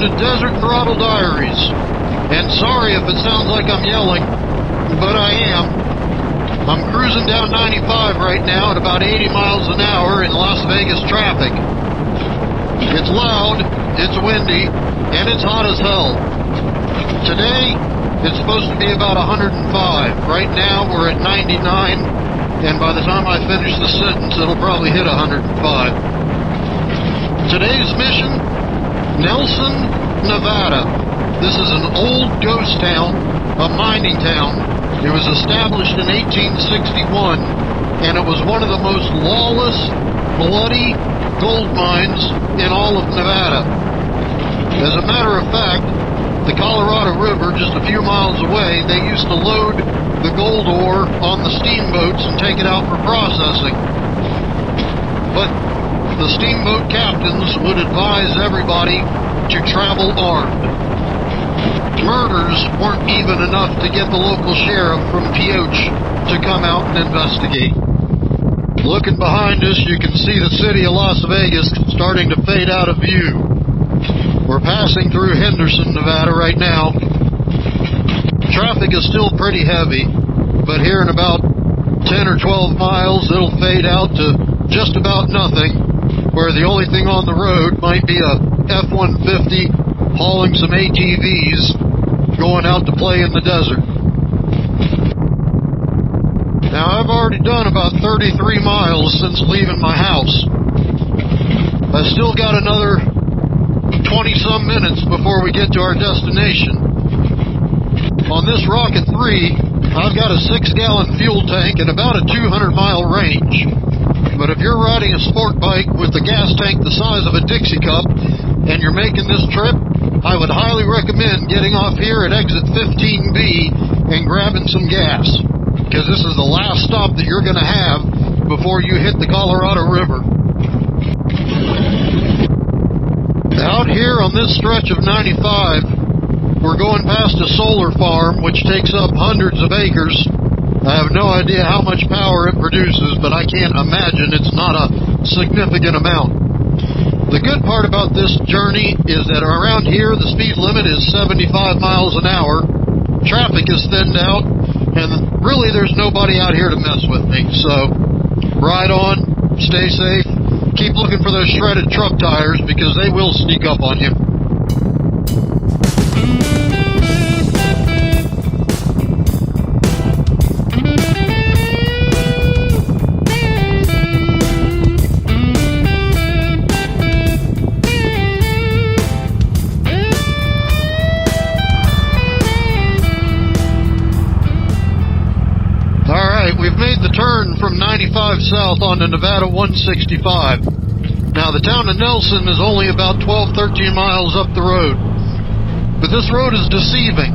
to Desert Throttle Diaries. And sorry if it sounds like I'm yelling, but I am. I'm cruising down 95 right now at about 80 miles an hour in Las Vegas traffic. It's loud, it's windy, and it's hot as hell. Today, it's supposed to be about 105. Right now, we're at 99, and by the time I finish the sentence, it'll probably hit 105. Today's mission, Nelson, Nevada. This is an old ghost town, a mining town. It was established in 1861, and it was one of the most lawless, bloody gold mines in all of Nevada. As a matter of fact, the Colorado River, just a few miles away, they used to load the gold ore on the steamboats and take it out for processing. But the steamboat captains would advise everybody to travel armed. Murders weren't even enough to get the local sheriff from Pioche to come out and investigate. Looking behind us, you can see the city of Las Vegas starting to fade out of view. We're passing through Henderson, Nevada right now. Traffic is still pretty heavy, but here in about 10 or 12 miles, it'll fade out to just about nothing, where the only thing on the road might be a F-150 hauling some ATVs going out to play in the desert. Now, I've already done about 33 miles since leaving my house. I still got another 20-some minutes before we get to our destination. On this Rocket 3, I've got a 6-gallon fuel tank and about a 200-mile range. But if you're riding a sport bike with a gas tank the size of a Dixie cup and you're making this trip, I would highly recommend getting off here at exit 15B and grabbing some gas, because this is the last stop that you're going to have before you hit the Colorado River. Out here on this stretch of 95, we're going past a solar farm which takes up hundreds of acres. I have no idea how much power it produces, but I can't imagine it's not a significant amount. The good part about this journey is that around here the speed limit is 75 miles an hour. Traffic is thinned out, and really there's nobody out here to mess with me. So, ride on, stay safe, keep looking for those shredded truck tires because they will sneak up on you. We've made the turn from 95 south onto Nevada 165. Now, the town of Nelson is only about 12-13 miles up the road. But this road is deceiving.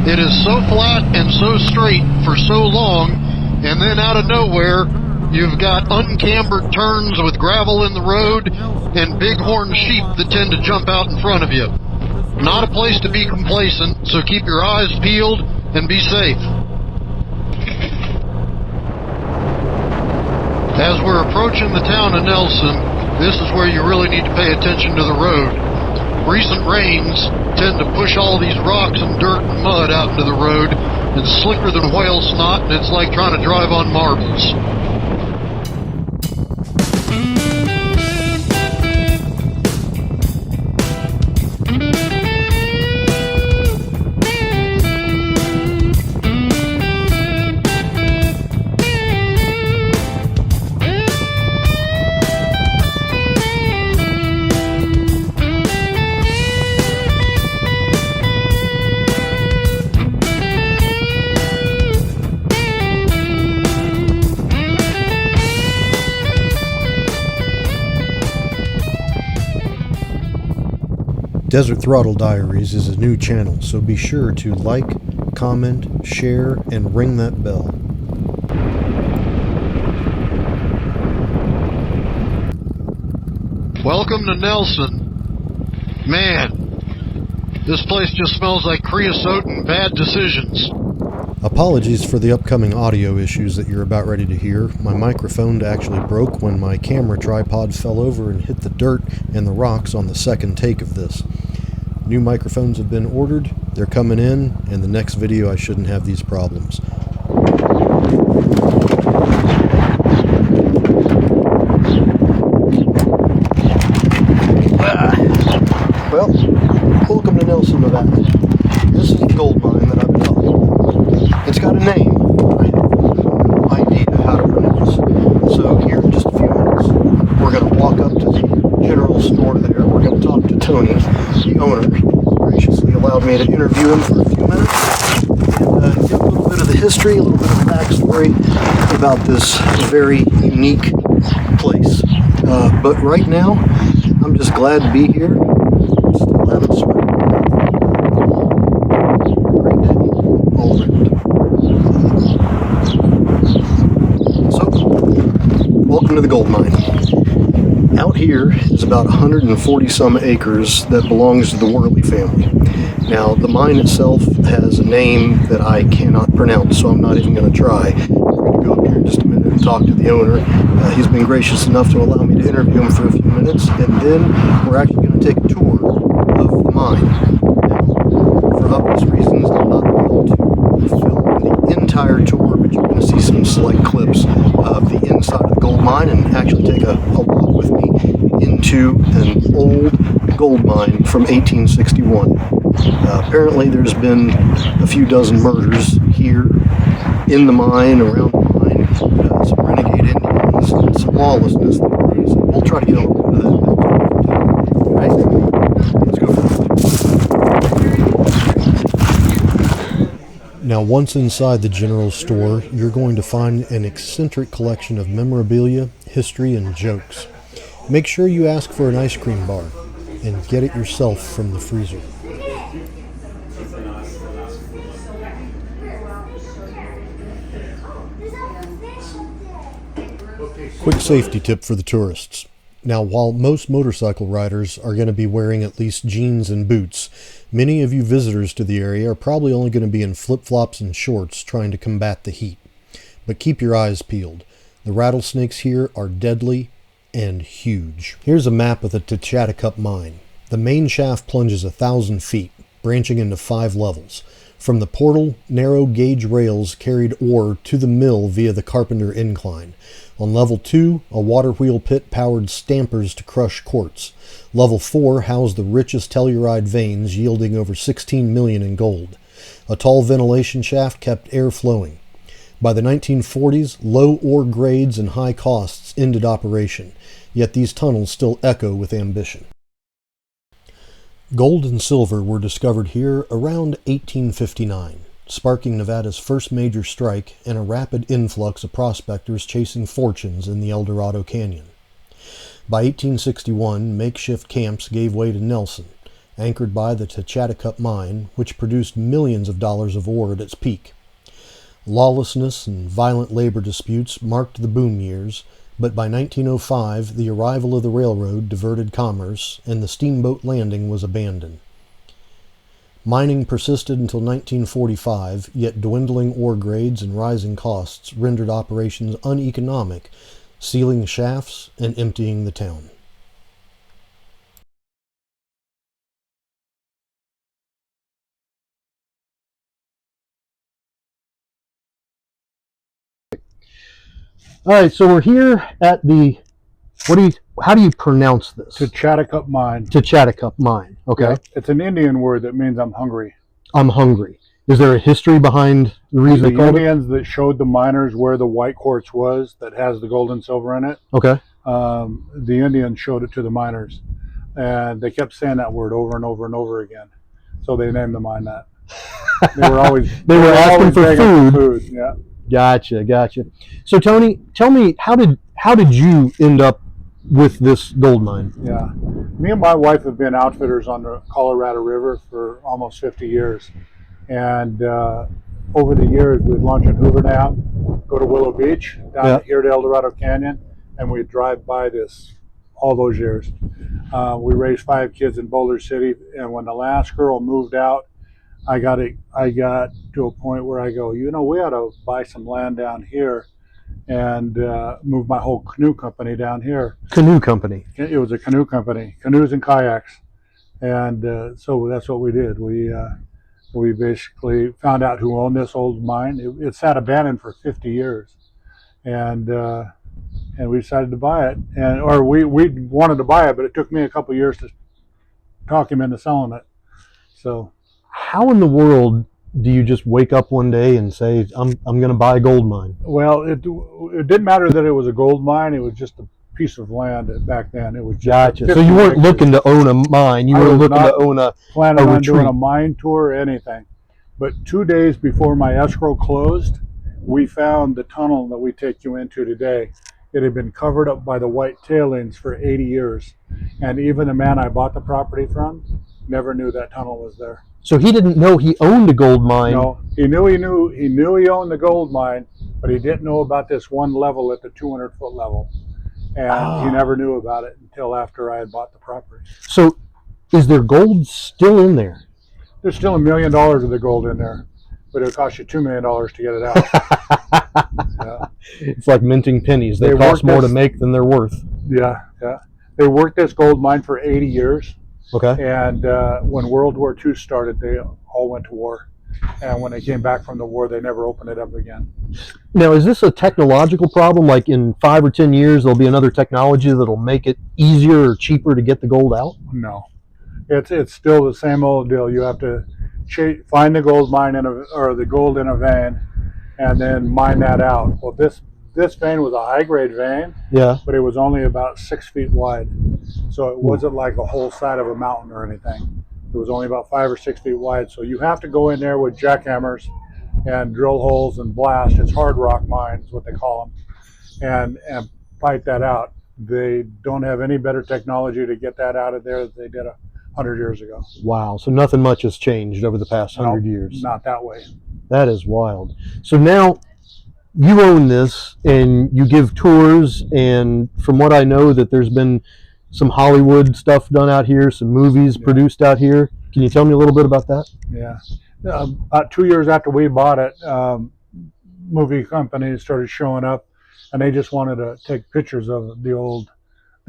It is so flat and so straight for so long, and then out of nowhere, you've got uncambered turns with gravel in the road and bighorn sheep that tend to jump out in front of you. Not a place to be complacent, so keep your eyes peeled and be safe. As we're approaching the town of Nelson, this is where you really need to pay attention to the road. Recent rains tend to push all these rocks and dirt and mud out into the road. It's slicker than whale snot, and it's like trying to drive on marbles. Desert Throttle Diaries is a new channel, so be sure to like, comment, share, and ring that bell. Welcome to Nelson. Man, this place just smells like creosote and bad decisions. Apologies for the upcoming audio issues that you're about ready to hear. My microphone actually broke when my camera tripod fell over and hit the dirt and the rocks on the second take of this. New microphones have been ordered, they're coming in, and the next video I shouldn't have these problems. Well, welcome to Nelson, Nevada. This is the gold mine that I've been talking about. It's got a name, but I have no idea how to pronounce. So here in just a few minutes, we're going to walk up to the general store there. We're going to talk to Tony, the owner. He graciously allowed me to interview him for a few minutes and get a little bit of the history, a little bit of the backstory about this very unique place. But right now, I'm just glad to be here. Still haven't sweated. Great day all around. So, welcome to the gold mine. Out here is about 140 some acres that belongs to the Worley family. Now, the mine itself has a name that I cannot pronounce, so I'm not even going to try. We're going to go up here in just a minute and talk to the owner. He's been gracious enough to allow me to interview him for a few minutes, and then we're actually going to take a tour of the mine. Now, for obvious reasons, I'm not allowed to film the entire tour, but you're going to see some select clips of the inside of the gold mine and actually take a walk with me into an old gold mine from 1861. Apparently there's been a few dozen murders here in the mine, around the mine, some renegade Indians, and some lawlessness. So we'll try to get a little bit of that. All right, let's go for it. Now, once inside the general store, you're going to find an eccentric collection of memorabilia, history, and jokes. Make sure you ask for an ice cream bar and get it yourself from the freezer. Quick safety tip for the tourists. Now, while most motorcycle riders are going to be wearing at least jeans and boots, many of you visitors to the area are probably only going to be in flip-flops and shorts trying to combat the heat. But keep your eyes peeled. The rattlesnakes here are deadly and huge. Here's a map of the Techatticup Mine. The main shaft plunges 1,000 feet, branching into 5 levels. From the portal, narrow gauge rails carried ore to the mill via the Carpenter Incline. On level 2, a water wheel pit powered stampers to crush quartz. Level 4 housed the richest telluride veins, yielding over 16 million in gold. A tall ventilation shaft kept air flowing. By the 1940s, low ore grades and high costs ended operation, yet these tunnels still echo with ambition. Gold and silver were discovered here around 1859, sparking Nevada's first major strike and a rapid influx of prospectors chasing fortunes in the Eldorado Canyon. By 1861, makeshift camps gave way to Nelson, anchored by the Techatticup Mine, which produced millions of dollars of ore at its peak. Lawlessness and violent labor disputes marked the boom years, but by 1905 the arrival of the railroad diverted commerce and the steamboat landing was abandoned. Mining persisted until 1945, yet dwindling ore grades and rising costs rendered operations uneconomic, sealing shafts and emptying the town. All right, so we're here at the, how do you pronounce this? Techatticup Mine. Techatticup Mine, okay. Yeah, it's an Indian word that means I'm hungry. I'm hungry. Is there a history behind the reason they called it? The Indians that showed the miners where the white quartz was that has the gold and silver in it. Okay. The Indians showed it to the miners, and they kept saying that word over and over and over again. So they named the mine that. They were always asking for food. Yeah. Gotcha. So Tony, tell me, how did you end up with this gold mine? Yeah, me and my wife have been outfitters on the Colorado River for almost 50 years, and over the years we'd launch in Hoover Dam, go to Willow Beach, down here to Eldorado Canyon, and we'd drive by this all those years. We raised 5 kids in Boulder City, and when the last girl moved out, I got to a point where I go, we ought to buy some land down here and move my whole canoe company down here. Canoe company? It was a canoe company, canoes and kayaks. And so that's what we did. We basically found out who owned this old mine. It sat abandoned for 50 years, and we decided to buy it. Or we wanted to buy it, but it took me a couple of years to talk him into selling it. So How in the world do you just wake up one day and say, I'm going to buy a gold mine? well, it didn't matter that it was a gold mine. It was just a piece of land back then. It was just Gotcha. So 50 you weren't acres. looking to own a mine. You I were was looking to not own a planning on doing retreat. a mine tour or anything. But 2 days before my escrow closed, we found the tunnel that we take you into today. It had been covered up by the white tailings for 80 years. And even the man I bought the property from never knew that tunnel was there. So he didn't know he owned a gold mine. No, he knew he owned the gold mine, but he didn't know about this one level at the 200-foot level. And he never knew about it until after I had bought the property. So is there gold still in there? There's still $1 million of the gold in there, but it'll cost you $2 million to get it out. Yeah. It's like minting pennies. They They cost worked more to this- make than they're worth. Yeah. They worked this gold mine for 80 years, Okay. and when World War II started, they all went to war. And when they came back from the war, they never opened it up again. Now, is this a technological problem? Like in 5 or 10 years, there'll be another technology that'll make it easier or cheaper to get the gold out? No, it's still the same old deal. You have to find the gold mine or the gold in a vein, and then mine that out. Well, this vein was a high grade vein, Yeah. but it was only about 6 feet wide, so it wasn't like a whole side of a mountain or anything. It was only about 5 or 6 feet wide. So you have to go in there with jackhammers and drill holes and blast. It's hard rock mine is what they call them, and fight that out. They don't have any better technology to get that out of there than they did 100 years ago. Wow. So nothing much has changed over the past 100 No, years. Not that way. That is wild. So now you own this and you give tours, and from what I know that there's been some Hollywood stuff done out here, some movies produced out here. Can you tell me a little bit about that? Yeah. About 2 years after we bought it, movie companies started showing up, and they just wanted to take pictures of they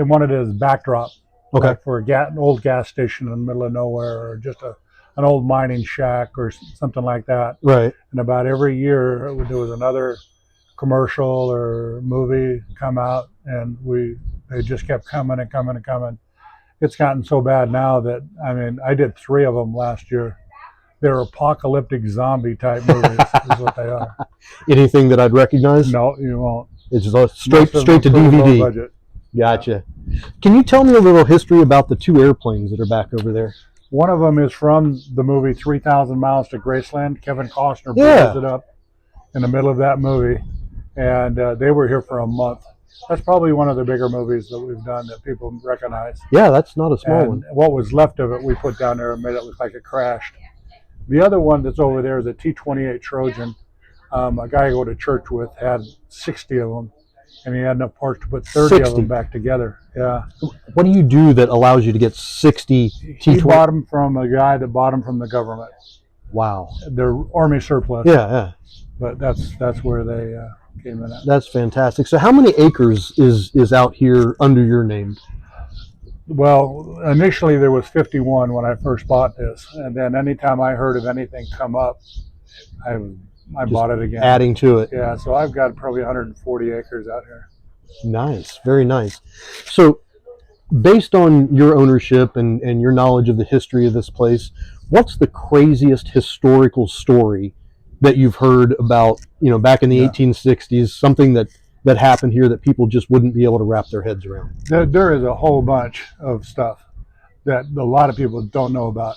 wanted it as backdrop. Okay. Like for an old gas station in the middle of nowhere, or just an old mining shack or something like that. Right. And about every year there was another commercial or movie come out, and they just kept coming and coming and coming. It's gotten so bad now that, I mean, I did 3 of them last year. They're apocalyptic zombie type movies is what they are. Anything that I'd recognize? No, you won't. It's just Most straight of them to pretty low DVD. budget. Gotcha. Can you tell me a little history about the 2 airplanes that are back over there? One of them is from the movie 3,000 Miles to Graceland. Kevin Costner Yeah. blows it up in the middle of that movie, and they were here for a month. That's probably one of the bigger movies that we've done that people recognize. Yeah, that's not a small And one. what was left of it, we put down there and made it look like it crashed. The other one that's over there is a T-28 Trojan. A guy I go to church with had 60 of them, and he had enough parts to put 30 of 60? them back together. Yeah. What do you do that allows you to get 60 He T-20? bought them from a guy that bought them from the government. Wow. They're Army surplus. Yeah. But that's where they came in at. That's fantastic. So how many acres is out here under your name? Well, initially there was 51 when I first bought this, and then anytime I heard of anything come up, I bought it again. Adding to it. Yeah, so I've got probably 140 acres out here. Nice. Very nice. So based on your ownership and your knowledge of the history of this place, what's the craziest historical story that you've heard about, back in the 1860s, something that happened here that people just wouldn't be able to wrap their heads around? There is a whole bunch of stuff that a lot of people don't know about.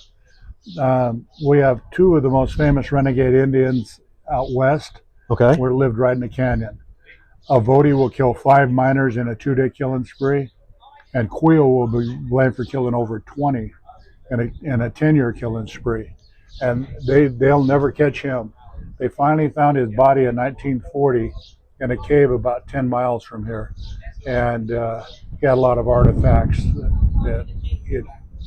We have 2 of the most famous renegade Indians out west Okay. who lived right in the canyon. A Voti will kill 5 miners in a 2-day killing spree, and Queel will be blamed for killing over 20 in a 10-year killing spree. And they'll never catch him. They finally found his body in 1940 in a cave about 10 miles from here. And he had a lot of artifacts that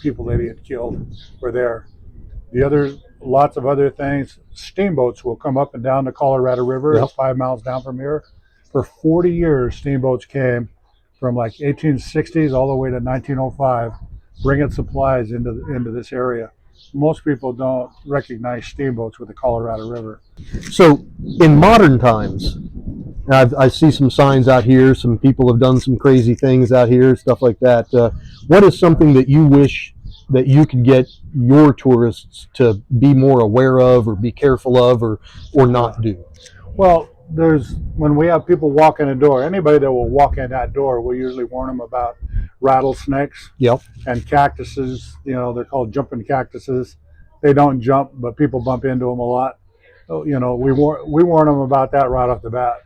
people that he had killed were there. Lots of other things. Steamboats will come up and down the Colorado River. Yep. It's 5 miles down from here. For 40 years, steamboats came from like 1860s all the way to 1905 bringing supplies into this area. Most people don't recognize steamboats with the Colorado River. So in modern times, I see some signs out here. Some people have done some crazy things out here, stuff like that. What is something that you wish that you could get your tourists to be more aware of, or be careful of, or not do? Well, when we have people walk in the door, anybody that will walk in that door, we usually warn them about rattlesnakes. Yep. And cactuses. They're called jumping cactuses. They don't jump, but people bump into them a lot. So, we warn them about that right off the bat.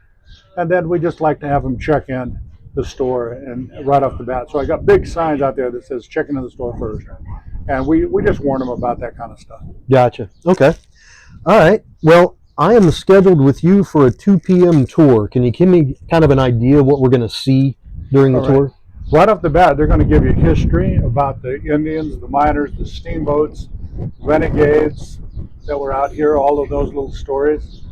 And then we just like to have them check in the store and right off the bat. So I got big signs out there that says check into the store first. And we just warn them about that kind of stuff. Gotcha. Okay. All right. Well, I am scheduled with you for a 2 p.m. tour. Can you give me kind of an idea of what we're going to see during the tour? Right off the bat, they're going to give you history about the Indians, the miners, the steamboats, renegades that were out here, all of those little stories.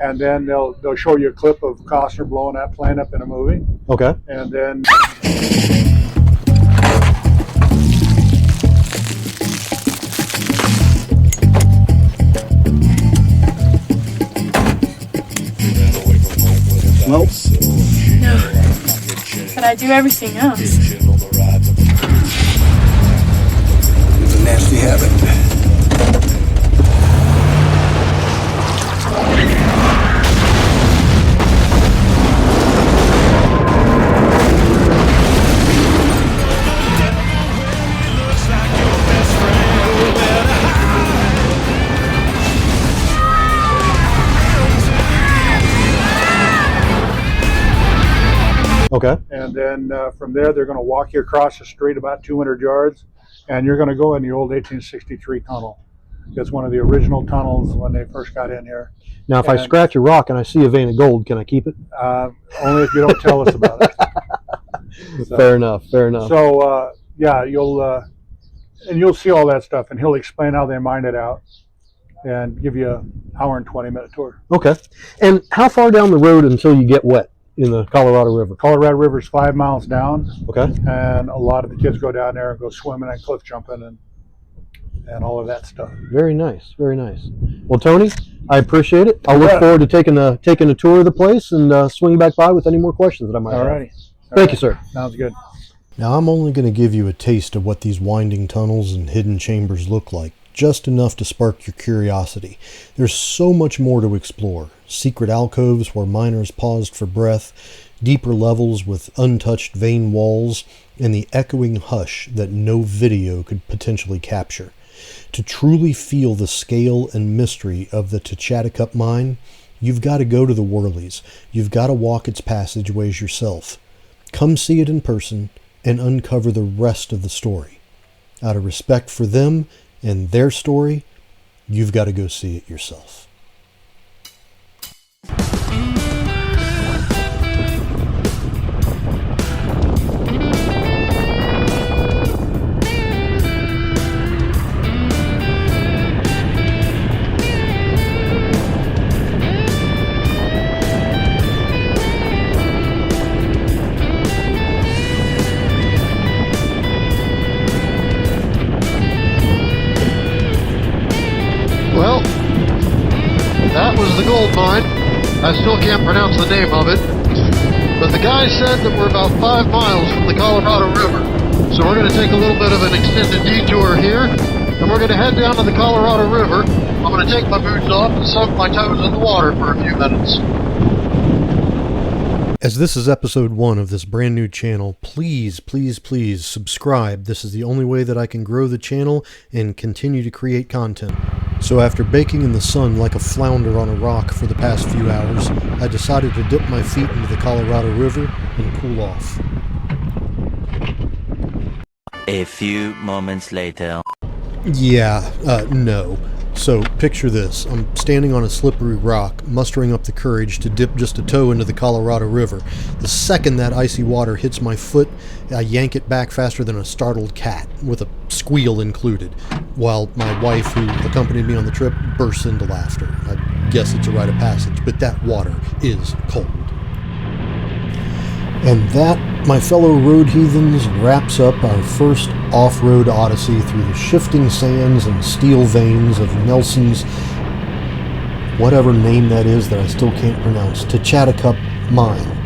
And then they'll show you a clip of Costner blowing that plane up in a movie. Okay. And then No, but I do everything else. It's a nasty habit. Okay. And then from there, they're going to walk you across the street about 200 yards, and you're going to go in the old 1863 tunnel. It's one of the original tunnels when they first got in here. Now, if I scratch a rock and I see a vein of gold, can I keep it? Only if you don't tell us about it. So, fair enough. Fair enough. So yeah, you'll see all that stuff, and he'll explain how they mined it out, and give you an hour and 20-minute tour. Okay. And how far down the road until you get wet in the Colorado River? Colorado River's 5 miles down. Okay. And a lot of the kids go down there and go swimming and cliff jumping and all of that stuff. Very nice. Very nice. Well, Tony, I appreciate it. I'll look forward to taking a tour of the place and swing back by with any more questions that I might have. All righty. Thank you, sir. Sounds good. Now, I'm only going to give you a taste of what these winding tunnels and hidden chambers look like, just enough to spark your curiosity. There's so much more to explore. Secret alcoves where miners paused for breath, deeper levels with untouched vein walls, and the echoing hush that no video could potentially capture. To truly feel the scale and mystery of the Techatticup Mine, you've got to go to the Whirlies. You've got to walk its passageways yourself. Come see it in person and uncover the rest of the story. Out of respect for them and their story, you've got to go see it yourself. Well, that was the gold mine. I still can't pronounce the name of it. But the guy said that we're about 5 miles from the Colorado River. So we're going to take a little bit of an extended detour here. And we're going to head down to the Colorado River. I'm going to take my boots off and soak my toes in the water for a few minutes. As this is episode 1 of this brand new channel, please, please, please subscribe. This is the only way that I can grow the channel and continue to create content. So after baking in the sun like a flounder on a rock for the past few hours, I decided to dip my feet into the Colorado River and cool off. A few moments later. No. So picture this. I'm standing on a slippery rock, mustering up the courage to dip just a toe into the Colorado River. The second that icy water hits my foot, I yank it back faster than a startled cat, with a squeal included, while my wife, who accompanied me on the trip, bursts into laughter. I guess it's a rite of passage, but that water is cold. And that, my fellow road heathens, wraps up our first off-road odyssey through the shifting sands and steel veins of Nelson's, whatever name that is that I still can't pronounce, Techatticup Mine.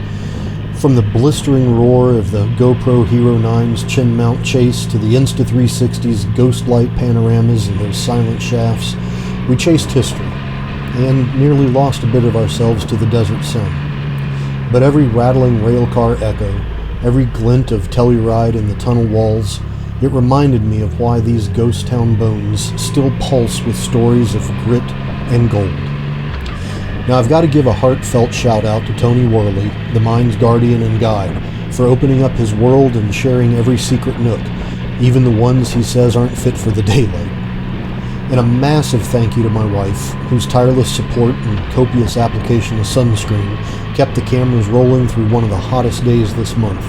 From the blistering roar of the GoPro Hero 9's chin mount chase to the Insta360's ghost light panoramas and those silent shafts, we chased history and nearly lost a bit of ourselves to the desert sun. But every rattling railcar echo, every glint of Telluride in the tunnel walls, it reminded me of why these ghost town bones still pulse with stories of grit and gold. Now I've got to give a heartfelt shout out to Tony Worley, the mine's guardian and guide, for opening up his world and sharing every secret nook, even the ones he says aren't fit for the daylight. And a massive thank you to my wife, whose tireless support and copious application of sunscreen kept the cameras rolling through one of the hottest days this month.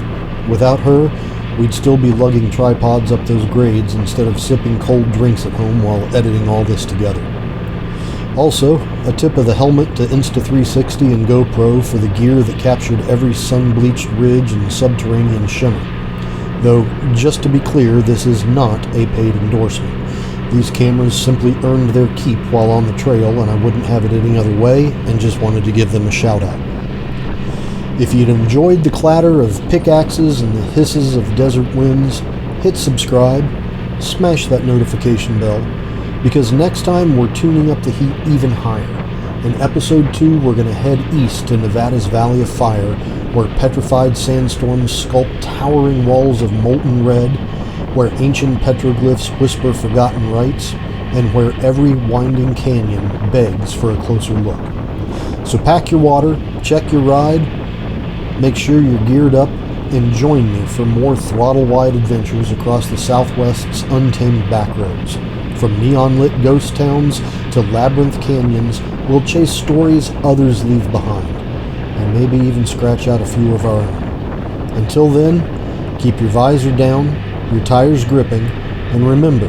Without her, we'd still be lugging tripods up those grades instead of sipping cold drinks at home while editing all this together. Also, a tip of the helmet to Insta360 and GoPro for the gear that captured every sun-bleached ridge and subterranean shimmer. Though, just to be clear, this is not a paid endorsement. These cameras simply earned their keep while on the trail, and I wouldn't have it any other way, and just wanted to give them a shout out. If you'd enjoyed the clatter of pickaxes and the hisses of desert winds, hit subscribe, smash that notification bell, because next time we're tuning up the heat even higher. In episode 2, we're going to head east to Nevada's Valley of Fire, where petrified sandstorms sculpt towering walls of molten red, where ancient petroglyphs whisper forgotten rites, and where every winding canyon begs for a closer look. So pack your water, check your ride, make sure you're geared up, and join me for more throttle-wide adventures across the Southwest's untamed backroads. From neon-lit ghost towns to labyrinth canyons, we'll chase stories others leave behind, and maybe even scratch out a few of our own. Until then, keep your visor down, your tires gripping, and remember,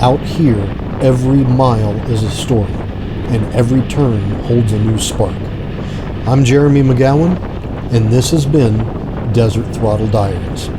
out here, every mile is a story, and every turn holds a new spark. I'm Jeremy McGowan, and this has been Desert Throttle Diaries.